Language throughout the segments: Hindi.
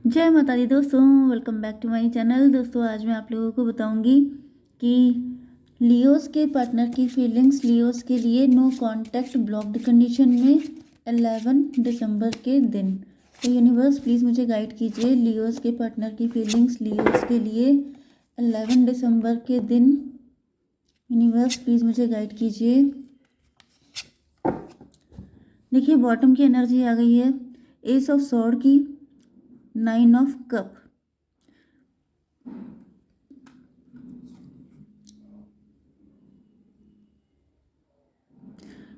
जय माता दी दोस्तों, welcome back to my channel. दोस्तों आज मैं आप लोगों को बताऊंगी कि लियोस के पार्टनर की फीलिंग्स लियोस के लिए नो कांटेक्ट ब्लॉक्ड कंडीशन में 11 दिसंबर के दिन। तो यूनिवर्स प्लीज़ मुझे गाइड कीजिए लियोस के पार्टनर की फीलिंग्स लियोस के लिए 11 दिसंबर के दिन। यूनिवर्स प्लीज़ मुझे गाइड कीजिए। देखिए बॉटम की एनर्जी आ गई है, एस ऑफ सॉर्ड की, 9 ऑफ कप,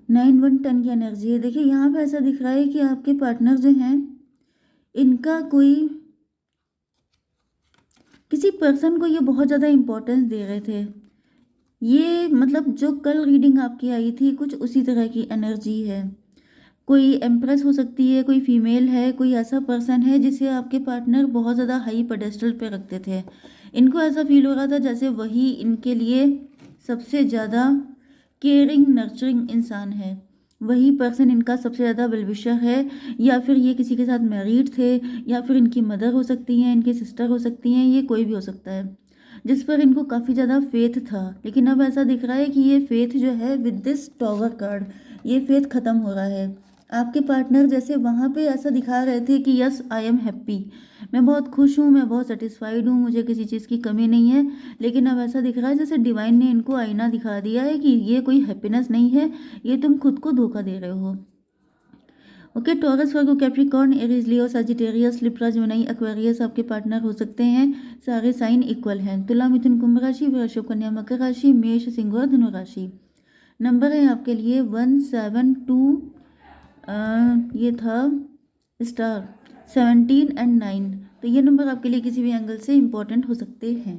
9 1 10 की एनर्जी है। देखिए यहाँ पे ऐसा दिख रहा है कि आपके पार्टनर जो हैं इनका कोई किसी पर्सन को ये बहुत ज़्यादा इम्पोर्टेंस दे रहे थे। ये मतलब जो कल रीडिंग आपकी आई थी कुछ उसी तरह की एनर्जी है। कोई एम्प्रेस हो सकती है, कोई फीमेल है, कोई ऐसा पर्सन है जिसे आपके पार्टनर बहुत ज़्यादा हाई पेडेस्टल पे रखते थे। इनको ऐसा फील हो रहा था जैसे वही इनके लिए सबसे ज़्यादा केयरिंग नर्चरिंग इंसान है, वही पर्सन इनका सबसे ज़्यादा वेलविशर है। या फिर ये किसी के साथ मैरिड थे, या फिर इनकी मदर हो सकती हैं, इनकी सिस्टर हो सकती हैं, ये कोई भी हो सकता है जिस पर इनको काफ़ी ज़्यादा फेथ था। लेकिन अब ऐसा दिख रहा है कि ये फेथ जो है विद दिस टॉवर कार्ड, ये फेथ ख़त्म हो रहा है। आपके पार्टनर जैसे वहाँ पे ऐसा दिखा रहे थे कि यस आई एम हैप्पी, मैं बहुत खुश हूँ, मैं बहुत सेटिस्फाइड हूँ, मुझे किसी चीज़ की कमी नहीं है। लेकिन अब ऐसा दिख रहा है जैसे डिवाइन ने इनको आईना दिखा दिया है कि ये कोई हैप्पीनेस नहीं है, ये तुम खुद को धोखा दे रहे हो। ओके, टॉरस, वर्गो, कैप्रिकॉर्न, एरीज, लियो, सजिटेरियस, लिब्रा, जेमिनी, एक्वेरियस आपके पार्टनर हो सकते हैं। सारे साइन इक्वल हैं। तुला, मिथुन, कुंभ राशि, वृषभ, कन्या, मकर राशि, मेष, सिंह और धनु राशि। नंबर है आपके लिए 1 7 2, ये था स्टार 17 एंड 9। तो ये नंबर आपके लिए किसी भी एंगल से इम्पोर्टेंट हो सकते हैं।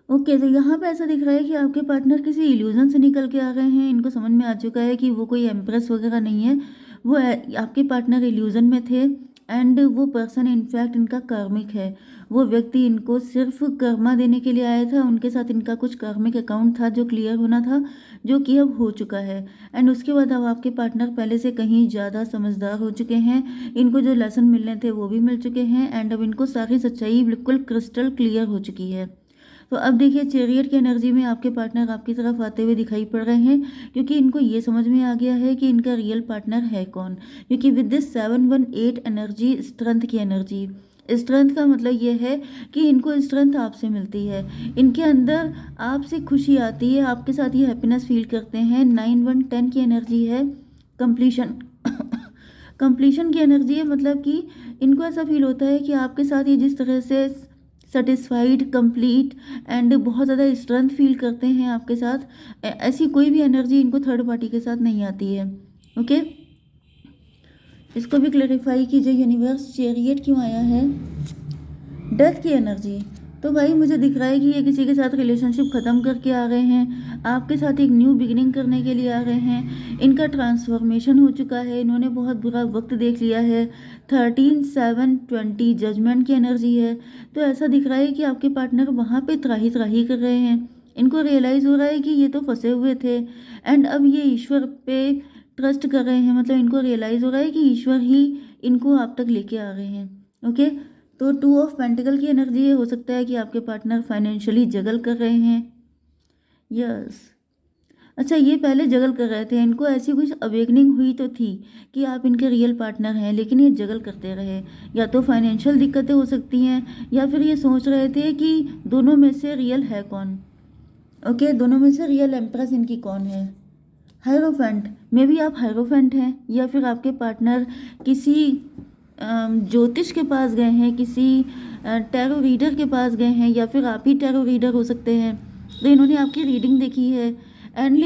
ओके, तो यहाँ पे ऐसा दिख रहा है कि आपके पार्टनर किसी इल्यूजन से निकल के आ गए हैं। इनको समझ में आ चुका है कि वो कोई एम्प्रेस वगैरह नहीं है, वो आपके पार्टनर इल्यूजन में थे। एंड वो पर्सन इनफैक्ट इनका कार्मिक है। वो व्यक्ति इनको सिर्फ कर्मा देने के लिए आया था। उनके साथ इनका कुछ कार्मिक अकाउंट था जो क्लियर होना था, जो कि अब हो चुका है। एंड उसके बाद अब आपके पार्टनर पहले से कहीं ज़्यादा समझदार हो चुके हैं। इनको जो लेसन मिलने थे वो भी मिल चुके हैं। एंड अब इनको सारी सच्चाई बिल्कुल क्रिस्टल क्लियर हो चुकी है। तो अब देखिए चैरियट की एनर्जी में आपके पार्टनर आपकी तरफ आते हुए दिखाई पड़ रहे हैं, क्योंकि इनको ये समझ में आ गया है कि इनका रियल पार्टनर है कौन। क्योंकि विद दिस 7 1 8 एनर्जी, स्ट्रेंथ की एनर्जी, स्ट्रेंथ का मतलब ये है कि इनको स्ट्रेंथ आपसे मिलती है, इनके अंदर आपसे खुशी आती है, आपके साथ ये हैप्पीनेस फील करते हैं। 9 1 10 की एनर्जी है, कंप्लीशन कंप्लीशन की एनर्जी है। मतलब कि इनको ऐसा फील होता है कि आपके साथ ये जिस तरह से सेटिस्फाइड, कंप्लीट एंड बहुत ज़्यादा स्ट्रेंथ फील करते हैं आपके साथ, ऐसी कोई भी एनर्जी इनको थर्ड पार्टी के साथ नहीं आती है। ओके, इसको भी क्लेरिफाई कीजिए यूनिवर्स, चैरियट क्यों आया है, डेथ की एनर्जी। तो भाई मुझे दिख रहा है कि ये किसी के साथ रिलेशनशिप ख़त्म करके आ गए हैं, आपके साथ एक न्यू बिगिनिंग करने के लिए आ गए हैं। इनका ट्रांसफॉर्मेशन हो चुका है, इन्होंने बहुत बुरा वक्त देख लिया है। 13 7 20 जजमेंट की एनर्जी है। तो ऐसा दिख रहा है कि आपके पार्टनर वहाँ पे त्राही त्राही कर रहे हैं। इनको रियलाइज़ हो रहा है कि ये तो फंसे हुए थे, एंड अब ये ईश्वर पे ट्रस्ट कर रहे हैं। मतलब इनको रियलाइज़ हो रहा है कि ईश्वर ही इनको आप तक लेके आ गए हैं। ओके, तो 2 ऑफ पेंटिकल की एनर्जी है। हो सकता है कि आपके पार्टनर फाइनेंशियली जगल कर रहे हैं। यस, अच्छा, ये पहले जगल कर रहे थे, इनको ऐसी कुछ अवेकनिंग हुई तो थी कि आप इनके रियल पार्टनर हैं, लेकिन ये जगल करते रहे। या तो फाइनेंशियल दिक्कतें हो सकती हैं, या फिर ये सोच रहे थे कि दोनों में से रियल है कौन। ओके, दोनों में से रियल एम्प्रेस इनकी कौन है। हायरोफेंट, मे बी आप हायरोफेंट हैं, या फिर आपके पार्टनर किसी ज्योतिष के पास गए हैं, किसी टैरो रीडर के पास गए हैं, या फिर आप ही टैरो रीडर हो सकते हैं। तो इन्होंने आपकी रीडिंग देखी है, एंड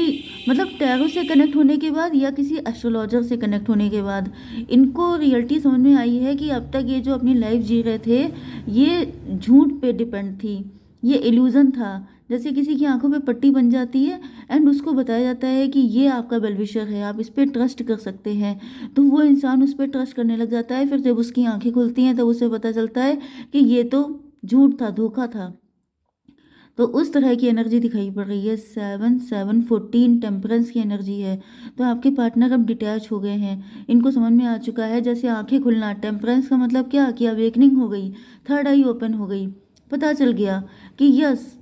मतलब टैरो से कनेक्ट होने के बाद या किसी एस्ट्रोलॉजर से कनेक्ट होने के बाद इनको रियलिटी समझ में आई है कि अब तक ये जो अपनी लाइफ जी रहे थे ये झूठ पे डिपेंड थी, ये इल्यूज़न था। जैसे किसी की आंखों पे पट्टी बन जाती है एंड उसको बताया जाता है कि ये आपका वेलविशर है, आप इस पर ट्रस्ट कर सकते हैं, तो वो इंसान उस पर ट्रस्ट करने लग जाता है। फिर जब उसकी आंखें खुलती हैं तब उसे पता चलता है कि ये तो झूठ था, धोखा था। तो उस तरह की एनर्जी दिखाई पड़ रही है। 7 7 14 टेम्परेंस की एनर्जी है। तो आपके पार्टनर अब डिटैच हो गए हैं, इनको समझ में आ चुका है, जैसे आंखें खुलना। टेम्परेंस का मतलब क्या कि अवेकनिंग हो गई, थर्ड आई ओपन हो गई, पता चल गया कि यस,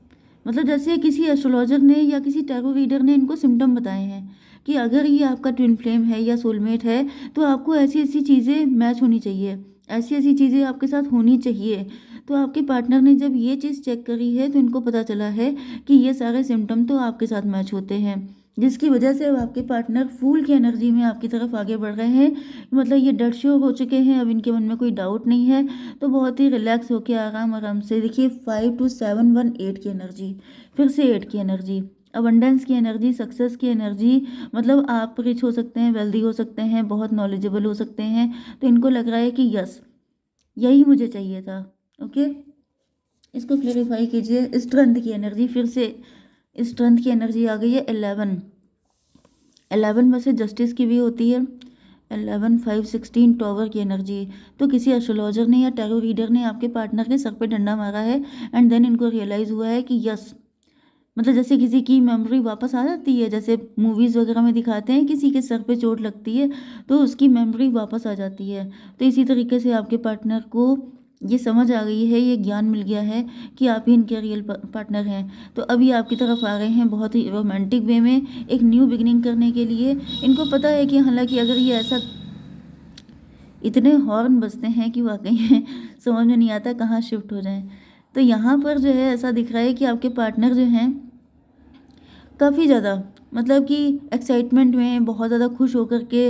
मतलब जैसे किसी एस्ट्रोलॉजर ने या किसी टैरो रीडर ने इनको सिम्टम बताए हैं कि अगर ये आपका ट्विन फ्लेम है या सोलमेट है तो आपको ऐसी ऐसी चीज़ें मैच होनी चाहिए, ऐसी ऐसी चीज़ें आपके साथ होनी चाहिए। तो आपके पार्टनर ने जब ये चीज़ चेक करी है तो इनको पता चला है कि ये सारे सिम्टम तो आपके साथ मैच होते हैं, जिसकी वजह से अब आपके पार्टनर फूल की एनर्जी में आपकी तरफ आगे बढ़ रहे हैं। मतलब ये डेड श्योर हो चुके हैं, अब इनके मन में कोई डाउट नहीं है। तो बहुत ही रिलैक्स होकर आराम आराम से देखिए 5 2 7 1 8 की एनर्जी, फिर से 8 की एनर्जी, अबंडेंस की एनर्जी, सक्सेस की एनर्जी। मतलब आप रिच हो सकते हैं, वेल्दी हो सकते हैं, बहुत नॉलेजेबल हो सकते हैं। तो इनको लग रहा है कि यस, यही मुझे चाहिए था। ओके, इसको क्लेरिफाई कीजिए। स्ट्रेंथ की एनर्जी, फिर से स्ट्रेंथ की एनर्जी आ गई है। 11 वैसे जस्टिस की भी होती है। 11 5 16 टॉवर की एनर्जी। तो किसी एस्ट्रोलॉजर ने या टैरो रीडर ने आपके पार्टनर के सर पे डंडा मारा है एंड देन इनको रियलाइज़ हुआ है कि यस, मतलब जैसे किसी की मेमोरी वापस आ जाती है, जैसे मूवीज़ वगैरह में दिखाते हैं किसी के सर पे चोट लगती है तो उसकी मेमोरी वापस आ जाती है। तो इसी तरीके से आपके पार्टनर को ये समझ आ गई है, ये ज्ञान मिल गया है कि आप ही इनके रियल पार्टनर हैं। तो अभी आपकी तरफ आ रहे हैं बहुत ही रोमांटिक वे में, एक न्यू बिगिनिंग करने के लिए। इनको पता है कि हालांकि अगर ये ऐसा, इतने हॉर्न बजते हैं कि वाकई में समझ में नहीं आता कहाँ शिफ्ट हो जाएं। तो यहाँ पर जो है ऐसा दिख रहा है कि आपके पार्टनर जो हैं काफ़ी ज़्यादा, मतलब कि एक्साइटमेंट में, बहुत ज़्यादा खुश होकर के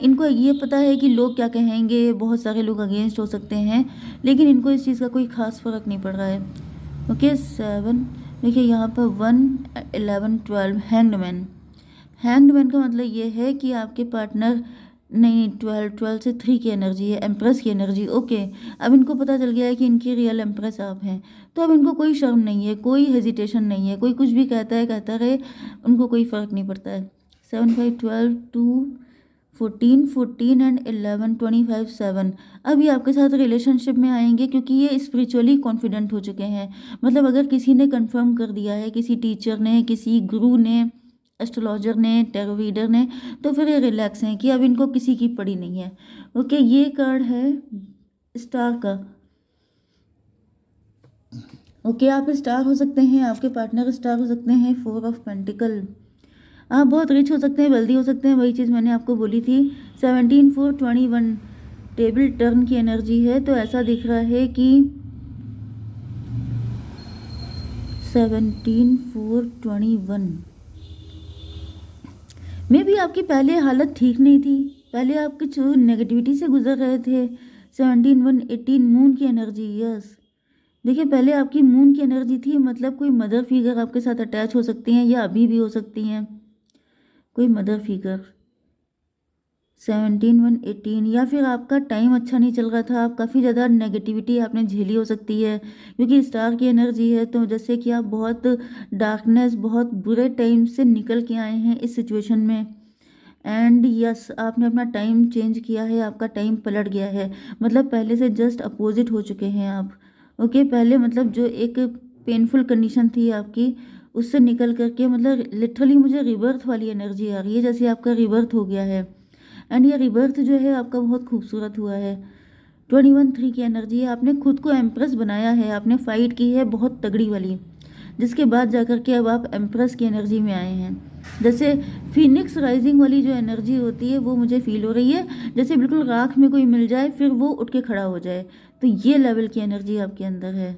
इनको ये पता है कि लोग क्या कहेंगे, बहुत सारे लोग अगेंस्ट हो सकते हैं, लेकिन इनको इस चीज़ का कोई ख़ास फ़र्क नहीं पड़ रहा है। ओके 7, देखिए यहाँ पर 1 11 12 हैंग्ड मैन का मतलब ये है कि आपके पार्टनर, नहीं 12 से 3 की एनर्जी है, एम्प्रेस की एनर्जी। ओके, अब इनको पता चल गया है कि इनकी रियल एम्प्रेस आप हैं। तो अब इनको कोई शर्म नहीं है, कोई हेजिटेशन नहीं है, कोई कुछ भी कहता है कहता रहे, उनको कोई फ़र्क नहीं पड़ता है। 7 5 12 2 14 14 एंड 11 25 7। अब ये आपके साथ रिलेशनशिप में आएंगे क्योंकि ये स्पिरिचुअली कॉन्फिडेंट हो चुके हैं। मतलब अगर किसी ने कंफर्म कर दिया है, किसी टीचर ने, किसी गुरु ने, एस्ट्रोलॉजर ने, टैरो रीडर ने, तो फिर ये रिलैक्स हैं कि अब इनको किसी की पड़ी नहीं है। ओके, ये कार्ड है स्टार का। ओके, आप स्टार हो सकते हैं, आपके पार्टनर स्टार हो सकते हैं। 4 ऑफ पेंटिकल, आप बहुत रिच हो सकते हैं, वेल्दी हो सकते हैं, वही चीज़ मैंने आपको बोली थी। 17 4 21 टेबल टर्न की एनर्जी है। तो ऐसा दिख रहा है कि 17 4 21 में भी आपकी पहले हालत ठीक नहीं थी, पहले आप कुछ नेगेटिविटी से गुजर रहे थे। 17 1 18 मून की एनर्जी, यस। देखिए पहले आपकी मून की एनर्जी थी, मतलब कोई मदर फिगर आपके साथ अटैच हो सकती हैं या अभी भी हो सकती हैं, कोई मदर फिगर। 17 1 18, या फिर आपका टाइम अच्छा नहीं चल रहा था, आप काफ़ी ज़्यादा नेगेटिविटी आपने झेली हो सकती है क्योंकि स्टार की एनर्जी है। तो जैसे कि आप बहुत डार्कनेस, बहुत बुरे टाइम से निकल के आए हैं इस सिचुएशन में। एंड यस, आपने अपना टाइम चेंज किया है, आपका टाइम पलट गया है, मतलब पहले से जस्ट अपोजिट हो चुके हैं आप। ओके, पहले मतलब जो एक पेनफुल कंडीशन थी आपकी, उससे निकल करके मतलब लिटरली मुझे रिबर्थ वाली एनर्जी आ रही है, जैसे आपका रिबर्थ हो गया है। एंड ये रिबर्थ जो है आपका बहुत खूबसूरत हुआ है। 21 3 की एनर्जी है, आपने खुद को एम्प्रेस बनाया है, आपने फाइट की है बहुत तगड़ी वाली, जिसके बाद जाकर के अब आप एम्प्रेस की एनर्जी में आए हैं। जैसे फिनिक्स राइजिंग वाली जो एनर्जी होती है वो मुझे फील हो रही है, जैसे बिल्कुल राख में कोई मिल जाए फिर वो उठ के खड़ा हो जाए, तो ये लेवल की एनर्जी आपके अंदर है।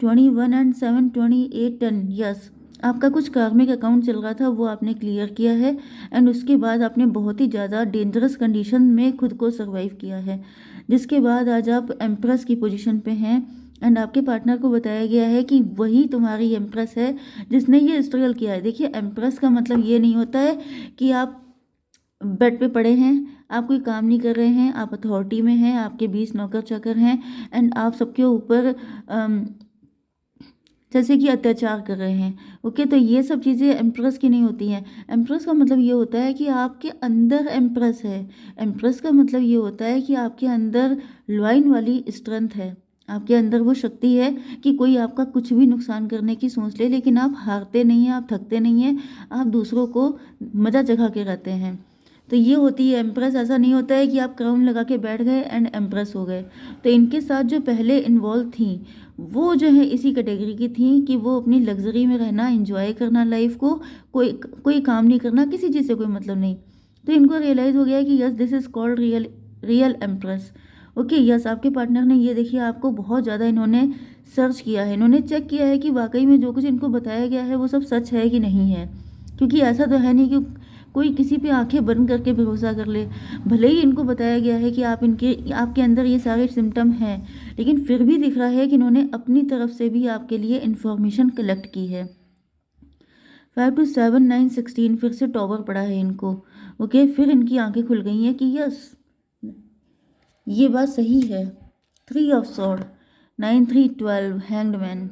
21 एंड 7 28 10, यस। आपका कुछ कार्मिक अकाउंट चल रहा था, वो आपने क्लियर किया है एंड उसके बाद आपने बहुत ही ज़्यादा डेंजरस कंडीशन में खुद को सर्वाइव किया है, जिसके बाद आज आप एम्प्रेस की पोजीशन पे हैं। एंड आपके पार्टनर को बताया गया है कि वही तुम्हारी एम्प्रेस है जिसने ये स्ट्रगल किया है। देखिए एम्प्रेस का मतलब ये नहीं होता है कि आप बेड पे पड़े हैं, आप कोई काम नहीं कर रहे हैं, आप अथॉरिटी में हैं, आपके 20 नौकर चाकर हैं एंड आप सबके ऊपर जैसे कि अत्याचार कर रहे हैं। ओके, तो ये सब चीज़ें एम्प्रेस की नहीं होती हैं। एम्प्रेस का मतलब ये होता है कि आपके अंदर एम्प्रेस है। एम्प्रेस का मतलब ये होता है कि आपके अंदर लॉइन वाली स्ट्रेंथ है, आपके अंदर वो शक्ति है कि कोई आपका कुछ भी नुकसान करने की सोच ले, लेकिन आप हारते नहीं हैं, आप थकते नहीं हैं, आप दूसरों को मज़ा चखा के रहते हैं। तो ये होती है एम्प्रेस। ऐसा नहीं होता है कि आप क्राउन लगा के बैठ गए एंड एम्प्रेस हो गए। तो इनके साथ जो पहले इन्वॉल्व थी वो जो है इसी कैटेगरी की थी कि वो अपनी लग्जरी में रहना, एंजॉय करना लाइफ को, कोई कोई काम नहीं करना, किसी चीज़ से कोई मतलब नहीं। तो इनको रियलाइज़ हो गया कि yes this is called real empress. Okay yes, आपके पार्टनर ने ये देखिए आपको बहुत ज़्यादा इन्होंने सर्च किया है, इन्होंने चेक किया है कि वाकई में जो कुछ इनको बताया गया है वो सब सच है कि नहीं है। क्योंकि ऐसा तो है नहीं कि कोई किसी पे आंखें बंद करके भरोसा कर ले। भले ही इनको बताया गया है कि आपके अंदर ये सारे सिम्टम हैं, लेकिन फिर भी दिख रहा है कि इन्होंने अपनी तरफ से भी आपके लिए इन्फॉर्मेशन कलेक्ट की है। 5 to 7 9 16 फिर से टॉवर पड़ा है इनको। ओके, फिर इनकी आंखें खुल गई हैं कि यस ये बात सही है। 3 ऑफ सॉर्ड, 9 3 12, हैंग्ड मैन।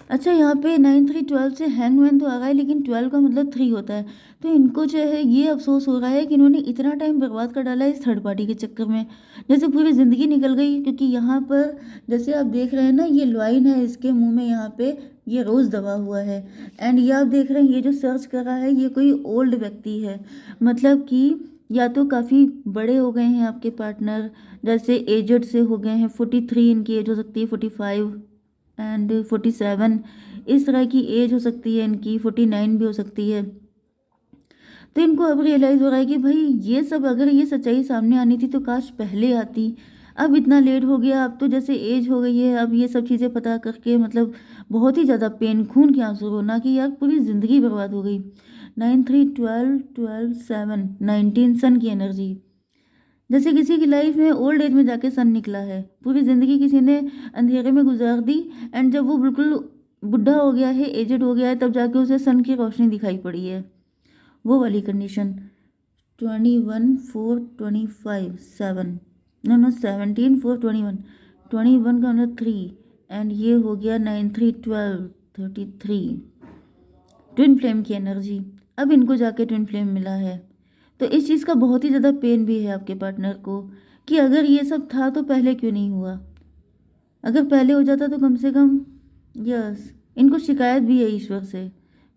अच्छा, यहाँ पे 9 3 12 से हैंगमैन तो आ रहा है, लेकिन 12 का मतलब 3 होता है। तो इनको जो है ये अफसोस हो रहा है कि इन्होंने इतना टाइम बर्बाद कर डाला है इस थर्ड पार्टी के चक्कर में, जैसे पूरी ज़िंदगी निकल गई। क्योंकि यहाँ पर जैसे आप देख रहे हैं ना, ये लाइन है इसके मुंह में, यहाँ पे ये रोज़ दबा हुआ है। एंड ये आप देख रहे हैं ये जो सर्च कर रहा है ये कोई ओल्ड व्यक्ति है, मतलब कि या तो काफ़ी बड़े हो गए हैं आपके पार्टनर, जैसे एजड से हो गए हैं। 43 इनकी एज हो सकती है, 45 एंड 47 इस तरह की एज हो सकती है इनकी, 49 भी हो सकती है। तो इनको अब रियलाइज़ हो रहा है कि भाई ये सब अगर ये सच्चाई सामने आनी थी तो काश पहले आती। अब इतना लेट हो गया, अब तो जैसे एज हो गई है, अब ये सब चीज़ें पता करके मतलब बहुत ही ज़्यादा पेन, खून के आंसू रोना कि यार पूरी ज़िंदगी बर्बाद हो गई। 9 3 12 12 7 19 सन की एनर्जी, जैसे किसी की लाइफ में ओल्ड एज में जाके सन निकला है। पूरी ज़िंदगी किसी ने अंधेरे में गुजार दी, एंड जब वो बिल्कुल बुढ़ा हो गया है, एजड हो गया है, तब जाके उसे सन की रोशनी दिखाई पड़ी है, वो वाली कंडीशन। 21 4 25 7, नो नो 17 4 21, 21 का मतलब 3, एंड ये हो गया 9 3 12 33। ट्विन फ्लेम की एनर्जी, अब इनको जाके ट्विन फ्लेम मिला है। तो इस चीज़ का बहुत ही ज़्यादा पेन भी है आपके पार्टनर को कि अगर ये सब था तो पहले क्यों नहीं हुआ। अगर पहले हो जाता तो कम से कम, यस इनको शिकायत भी है ईश्वर से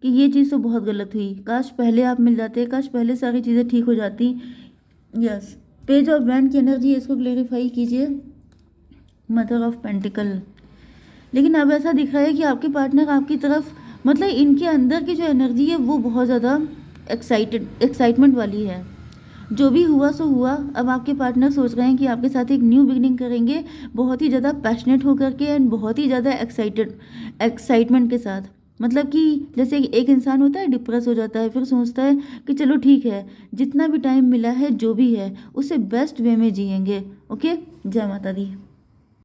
कि ये चीज़ तो बहुत गलत हुई, काश पहले आप मिल जाते, काश पहले सारी चीज़ें ठीक हो जाती। यस, पेज ऑफ वैंड की एनर्जी, इसको क्लेरिफाई कीजिए। मदर ऑफ पेंटिकल, लेकिन अब ऐसा दिख रहा है कि आपके पार्टनर आपकी तरफ, मतलब इनके अंदर की जो एनर्जी है वो बहुत ज़्यादा एक्साइटमेंट वाली है। जो भी हुआ सो हुआ, अब आपके पार्टनर सोच रहे हैं कि आपके साथ एक न्यू बिगनिंग करेंगे, बहुत ही ज़्यादा पैशनेट होकर के एंड बहुत ही ज़्यादा एक्साइटमेंट के साथ। मतलब कि जैसे एक इंसान होता है डिप्रेस हो जाता है, फिर सोचता है कि चलो ठीक है, जितना भी टाइम मिला है जो भी है उसे बेस्ट वे में जिएंगे। ओके, जय माता दी।